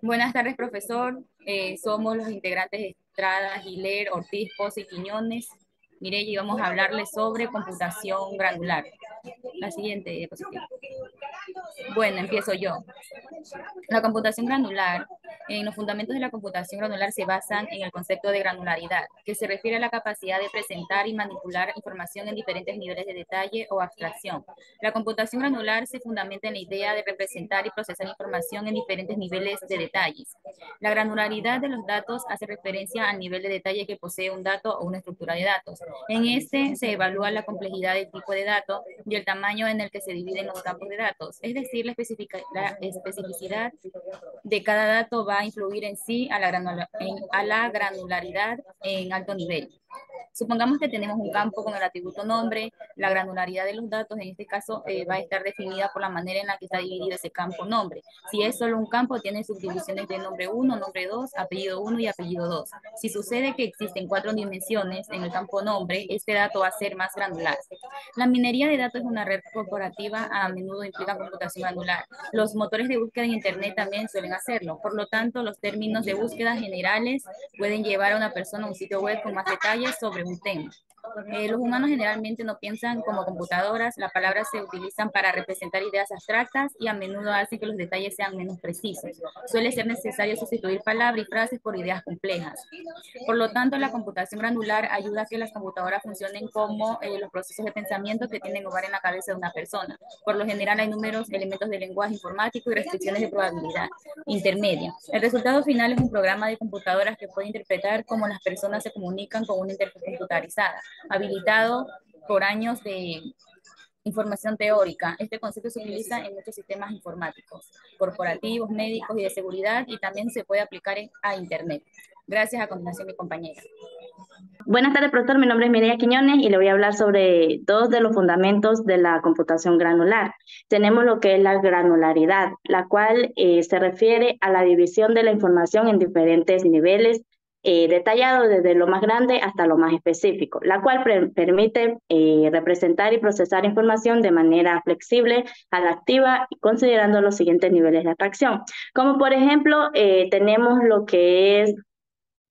Buenas tardes, profesor. Somos los integrantes de Estrada, Giler, Ortiz, Pozo y Quiñones. Mire, y vamos a hablarles sobre computación granular. La siguiente diapositiva. Bueno, empiezo yo. La computación granular, en los fundamentos de la computación granular se basan en el concepto de granularidad, que se refiere a la capacidad de presentar y manipular información en diferentes niveles de detalle o abstracción. La computación granular se fundamenta en la idea de representar y procesar información en diferentes niveles de detalles. La granularidad de los datos hace referencia al nivel de detalle que posee un dato o una estructura de datos. En este se evalúa la complejidad del tipo de dato y el tamaño en el que se dividen los campos de datos, es decir, la especificidad de cada dato va a influir en sí a la granularidad en alto nivel. Supongamos que tenemos un campo con el atributo nombre, la granularidad de los datos en este caso va a estar definida por la manera en la que está dividido ese campo nombre. Si es solo un campo, tiene subdivisiones de nombre 1, nombre 2, apellido 1 y apellido 2. Si sucede que existen 4 dimensiones en el campo nombre, este dato va a ser más granular. La minería de datos es una red corporativa, a menudo implica computación granular. Los motores de búsqueda en Internet también suelen hacerlo. Por lo tanto, los términos de búsqueda generales pueden llevar a una persona a un sitio web con más detalles sobre un tema. Los humanos generalmente no piensan como computadoras, las palabras se utilizan para representar ideas abstractas y a menudo hacen que los detalles sean menos precisos. Suele ser necesario sustituir palabras y frases por ideas complejas. Por lo tanto, la computación granular ayuda a que las computadoras funcionen como los procesos de pensamiento que tienen lugar en la cabeza de una persona. Por lo general hay números, elementos de lenguaje informático y restricciones de probabilidad intermedia. El resultado final es un programa de computadoras que puede interpretar cómo las personas se comunican con una interfaz computarizada, habilitado por años de información teórica. Este concepto se utiliza en muchos sistemas informáticos, corporativos, médicos y de seguridad, y también se puede aplicar a Internet. Gracias. A continuación, mi compañera. Buenas tardes, profesor. Mi nombre es Mireya Quiñones y le voy a hablar sobre dos de los fundamentos de la computación granular. Tenemos lo que es la granularidad, la cual se refiere a la división de la información en diferentes niveles, detallado desde lo más grande hasta lo más específico, la cual permite representar y procesar información de manera flexible, adaptiva, considerando los siguientes niveles de abstracción. Como por ejemplo, tenemos lo que es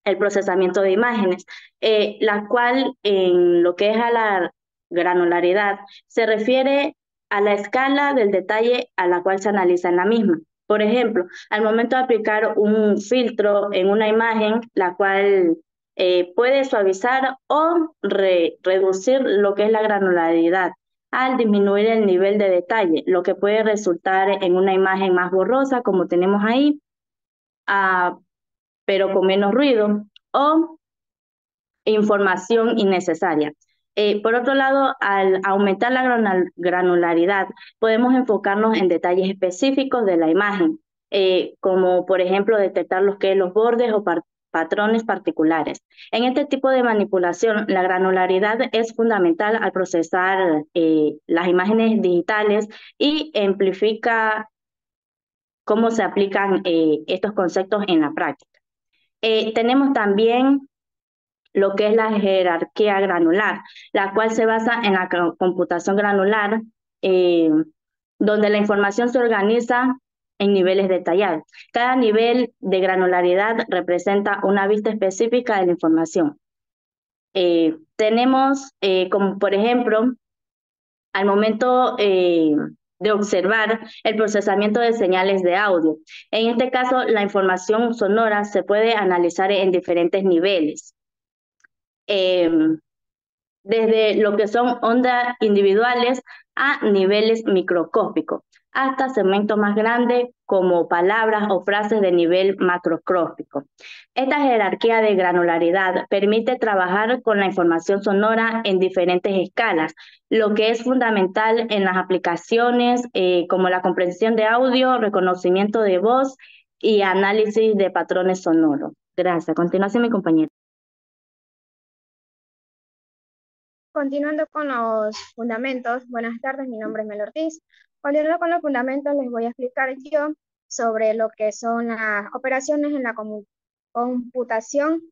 el procesamiento de imágenes, la cual en lo que es a la granularidad se refiere a la escala del detalle a la cual se analiza en la misma. Por ejemplo, al momento de aplicar un filtro en una imagen, la cual puede suavizar o reducir lo que es la granularidad al disminuir el nivel de detalle, lo que puede resultar en una imagen más borrosa, como tenemos ahí, a pero con menos ruido, o información innecesaria. Por otro lado, al aumentar la granularidad, podemos enfocarnos en detalles específicos de la imagen, como por ejemplo detectar los bordes o patrones particulares. En este tipo de manipulación, la granularidad es fundamental al procesar las imágenes digitales y amplifica cómo se aplican estos conceptos en la práctica. Tenemos también lo que es la jerarquía granular, la cual se basa en la computación granular, eh, donde la información se organiza en niveles detallados. Cada nivel de granularidad representa una vista específica de la información. Tenemos como por ejemplo, al momento de observar el procesamiento de señales de audio. En este caso, la información sonora se puede analizar en diferentes niveles, eh, desde lo que son ondas individuales a niveles microscópicos, hasta segmentos más grandes como palabras o frases de nivel macroscópico. Esta jerarquía de granularidad permite trabajar con la información sonora en diferentes escalas, lo que es fundamental en las aplicaciones como la comprensión de audio, reconocimiento de voz y análisis de patrones sonoros. Gracias. A continuación, mi compañera. Continuando con los fundamentos, buenas tardes, mi nombre es Mel Ortiz. Continuando con los fundamentos, les voy a explicar yo sobre lo que son las operaciones en la computación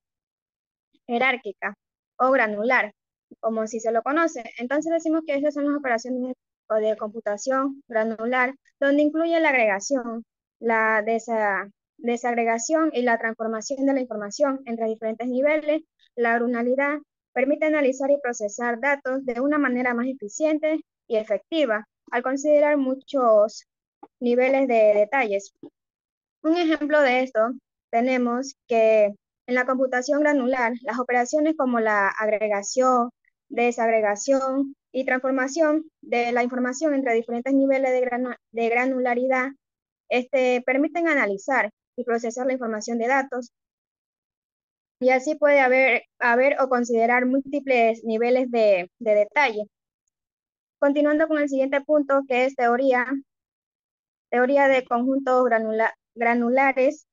jerárquica o granular, como si se lo conoce. Entonces decimos que estas son las operaciones de computación granular, donde incluye la agregación, la desagregación y la transformación de la información entre diferentes niveles, la granularidad permite analizar y procesar datos de una manera más eficiente y efectiva al considerar muchos niveles de detalles. Un ejemplo de esto tenemos que en la computación granular, las operaciones como la agregación, desagregación y transformación de la información entre diferentes niveles de granularidad permiten analizar y procesar la información de datos y así puede haber o considerar múltiples niveles de detalle. Continuando con el siguiente punto, que es teoría de conjuntos granulares,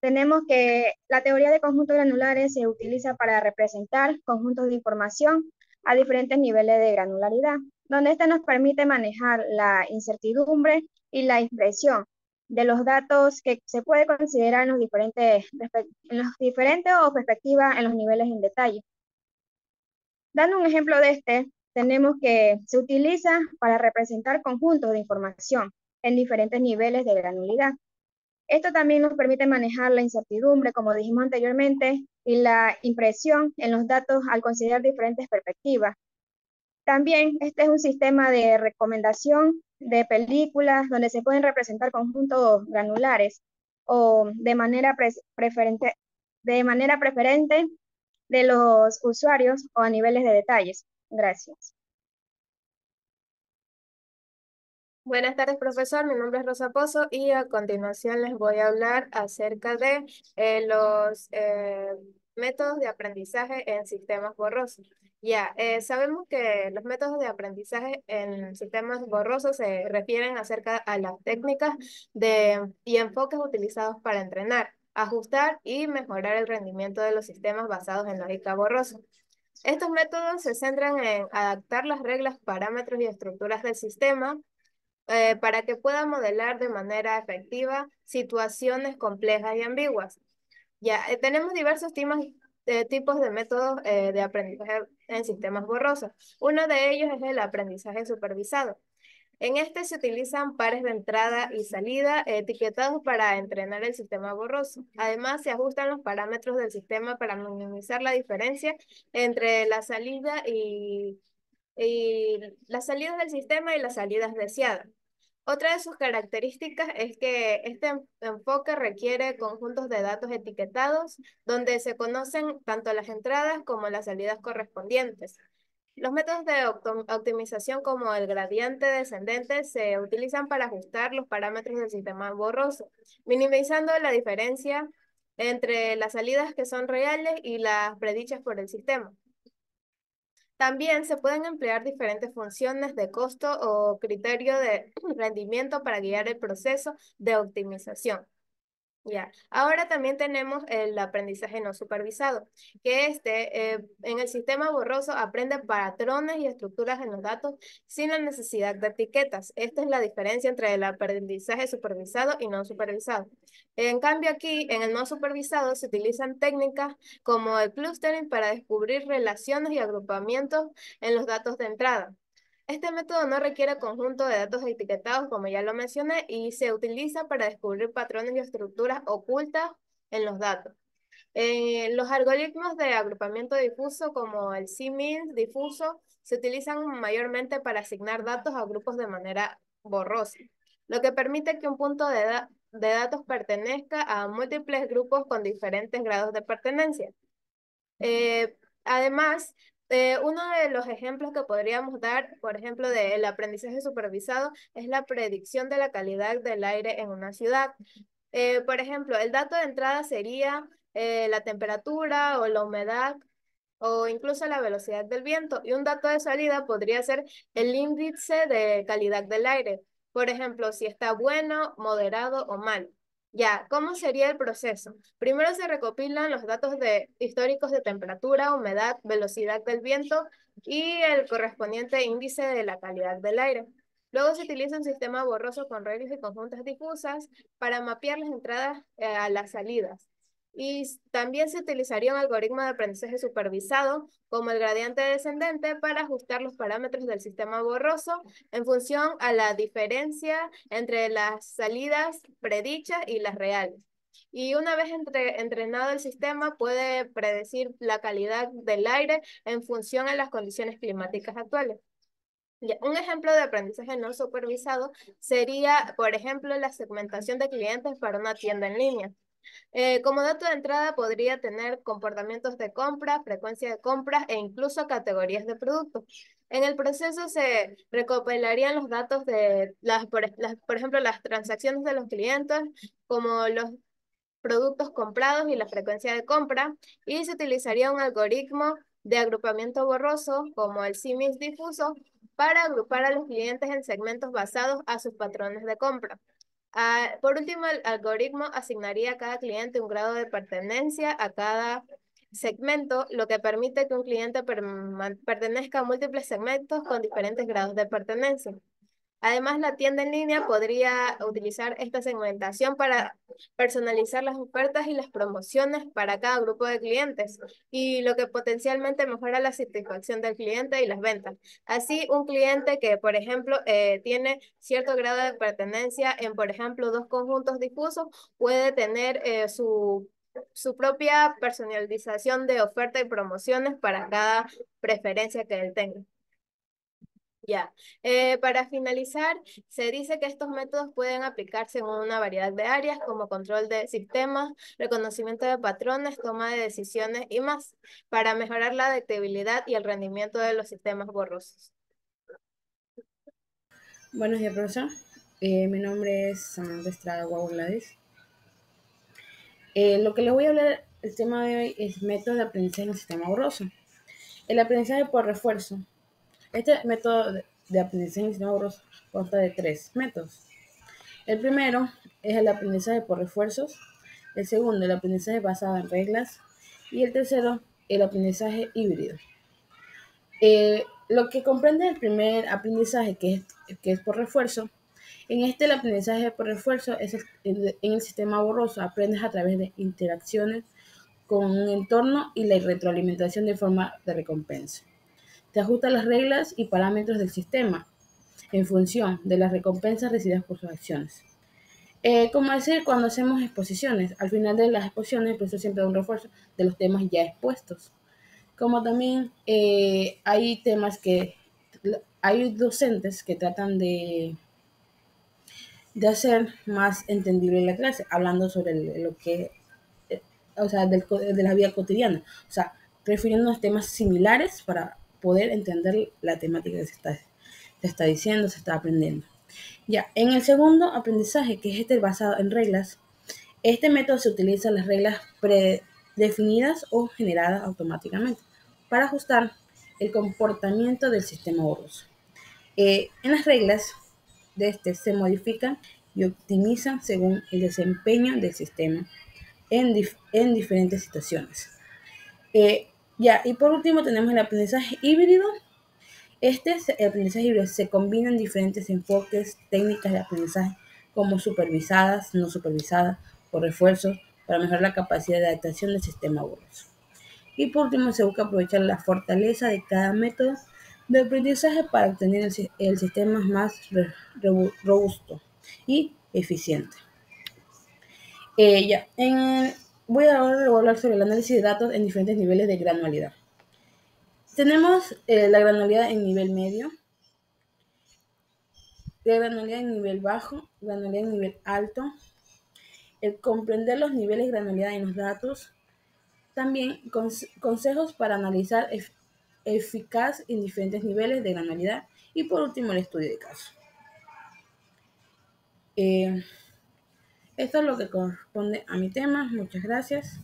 tenemos que la teoría de conjuntos granulares se utiliza para representar conjuntos de información a diferentes niveles de granularidad, donde esta nos permite manejar la incertidumbre y la impresión de los datos que se puede considerar en los diferentes o perspectivas en los niveles en detalle. Dando un ejemplo de tenemos que se utiliza para representar conjuntos de información en diferentes niveles de granularidad. Esto también nos permite manejar la incertidumbre, como dijimos anteriormente, y la impresión en los datos al considerar diferentes perspectivas. También este es un sistema de recomendación de películas donde se pueden representar conjuntos granulares o de manera preferente de los usuarios o a niveles de detalles. Gracias. Buenas tardes, profesor. Mi nombre es Rosa Pozo y a continuación les voy a hablar acerca de los métodos de aprendizaje en sistemas borrosos. Sabemos que los métodos de aprendizaje en sistemas borrosos se refieren acerca a las técnicas y enfoques utilizados para entrenar, ajustar y mejorar el rendimiento de los sistemas basados en lógica borrosa. Estos métodos se centran en adaptar las reglas, parámetros y estructuras del sistema para que pueda modelar de manera efectiva situaciones complejas y ambiguas. Tenemos diversos tipos de métodos de aprendizaje en sistemas borrosos. Uno de ellos es el aprendizaje supervisado. En este se utilizan pares de entrada y salida etiquetados para entrenar el sistema borroso. Además, se ajustan los parámetros del sistema para minimizar la diferencia entre la salida y las salidas del sistema y las salidas deseadas. Otra de sus características es que este enfoque requiere conjuntos de datos etiquetados donde se conocen tanto las entradas como las salidas correspondientes. Los métodos de optimización como el gradiente descendente se utilizan para ajustar los parámetros del sistema borroso, minimizando la diferencia entre las salidas que son reales y las predichas por el sistema. También se pueden emplear diferentes funciones de costo o criterio de rendimiento para guiar el proceso de optimización. Ahora también tenemos el aprendizaje no supervisado, que en el sistema borroso aprende patrones y estructuras en los datos sin la necesidad de etiquetas. Esta es la diferencia entre el aprendizaje supervisado y no supervisado. En cambio aquí, en el no supervisado, se utilizan técnicas como el clustering para descubrir relaciones y agrupamientos en los datos de entrada. Este método no requiere conjunto de datos etiquetados, como ya lo mencioné, y se utiliza para descubrir patrones y estructuras ocultas en los datos. Los algoritmos de agrupamiento difuso, como el CMIS difuso, se utilizan mayormente para asignar datos a grupos de manera borrosa, lo que permite que un punto de datos pertenezca a múltiples grupos con diferentes grados de pertenencia. Además, uno de los ejemplos que podríamos dar, por ejemplo, del aprendizaje supervisado, es la predicción de la calidad del aire en una ciudad. Por ejemplo, el dato de entrada sería la temperatura o la humedad o incluso la velocidad del viento, y un dato de salida podría ser el índice de calidad del aire. Por ejemplo, si está bueno, moderado o mal. ¿Cómo sería el proceso? Primero se recopilan los datos históricos de temperatura, humedad, velocidad del viento y el correspondiente índice de la calidad del aire. Luego se utiliza un sistema borroso con reglas y conjuntas difusas para mapear las entradas a las salidas. Y también se utilizaría un algoritmo de aprendizaje supervisado como el gradiente descendente para ajustar los parámetros del sistema borroso en función a la diferencia entre las salidas predichas y las reales. Y una vez entrenado el sistema, puede predecir la calidad del aire en función a las condiciones climáticas actuales. Ya, un ejemplo de aprendizaje no supervisado sería, por ejemplo, la segmentación de clientes para una tienda en línea. Como dato de entrada podría tener comportamientos de compra, frecuencia de compras e incluso categorías de productos. En el proceso se recopilarían los datos de por ejemplo, las transacciones de los clientes, como los productos comprados y la frecuencia de compra, y se utilizaría un algoritmo de agrupamiento borroso, como el CIMIS difuso, para agrupar a los clientes en segmentos basados a sus patrones de compra. Por último, el algoritmo asignaría a cada cliente un grado de pertenencia a cada segmento, lo que permite que un cliente pertenezca a múltiples segmentos con diferentes grados de pertenencia. Además, la tienda en línea podría utilizar esta segmentación para personalizar las ofertas y las promociones para cada grupo de clientes, y lo que potencialmente mejora la satisfacción del cliente y las ventas. Así, un cliente que, por ejemplo, tiene cierto grado de pertenencia en, por ejemplo, dos conjuntos difusos, puede tener su propia personalización de oferta y promociones para cada preferencia que él tenga. Ya, para finalizar, se dice que estos métodos pueden aplicarse en una variedad de áreas como control de sistemas, reconocimiento de patrones, toma de decisiones y más, para mejorar la adaptabilidad y el rendimiento de los sistemas borrosos. Buenos días, profesor. Mi nombre es Samantha Estrada Guau Gladys. Lo que les voy a hablar, el tema de hoy es método de aprendizaje en el sistema borroso. El aprendizaje por refuerzo. Este método de aprendizaje en el sistema borroso consta de 3 métodos. El primero es el aprendizaje por refuerzos, el segundo el aprendizaje basado en reglas y el tercero el aprendizaje híbrido. Lo que comprende el primer aprendizaje, que es por refuerzo, en el aprendizaje por refuerzo en el sistema borroso aprendes a través de interacciones con un entorno y la retroalimentación de forma de recompensa. Te ajusta las reglas y parámetros del sistema en función de las recompensas recibidas por sus acciones. Como decir, cuando hacemos exposiciones, al final de las exposiciones el profesor siempre da un refuerzo de los temas ya expuestos. Como también hay temas hay docentes que tratan de hacer más entendible la clase, hablando sobre lo que, o sea, de la vida cotidiana, o sea, refiriéndonos a temas similares para poder entender la temática que se está diciendo, se está aprendiendo. Ya, en el segundo aprendizaje, que es basado en reglas, este método se utiliza las reglas predefinidas o generadas automáticamente para ajustar el comportamiento del sistema borroso. En las reglas de se modifican y optimizan según el desempeño del sistema en diferentes situaciones. Y por último tenemos el aprendizaje híbrido. El aprendizaje híbrido se combinan diferentes enfoques, técnicas de aprendizaje como supervisadas, no supervisadas o refuerzos para mejorar la capacidad de adaptación del sistema borroso. Y por último se busca aprovechar la fortaleza de cada método de aprendizaje para obtener el sistema más robusto y eficiente. Voy a hablar sobre el análisis de datos en diferentes niveles de granularidad. Tenemos la granularidad en nivel medio, la granularidad en nivel bajo, granularidad en nivel alto, el comprender los niveles de granularidad en los datos, también consejos para analizar eficaz en diferentes niveles de granularidad y por último el estudio de caso. Esto es lo que corresponde a mi tema. Muchas gracias.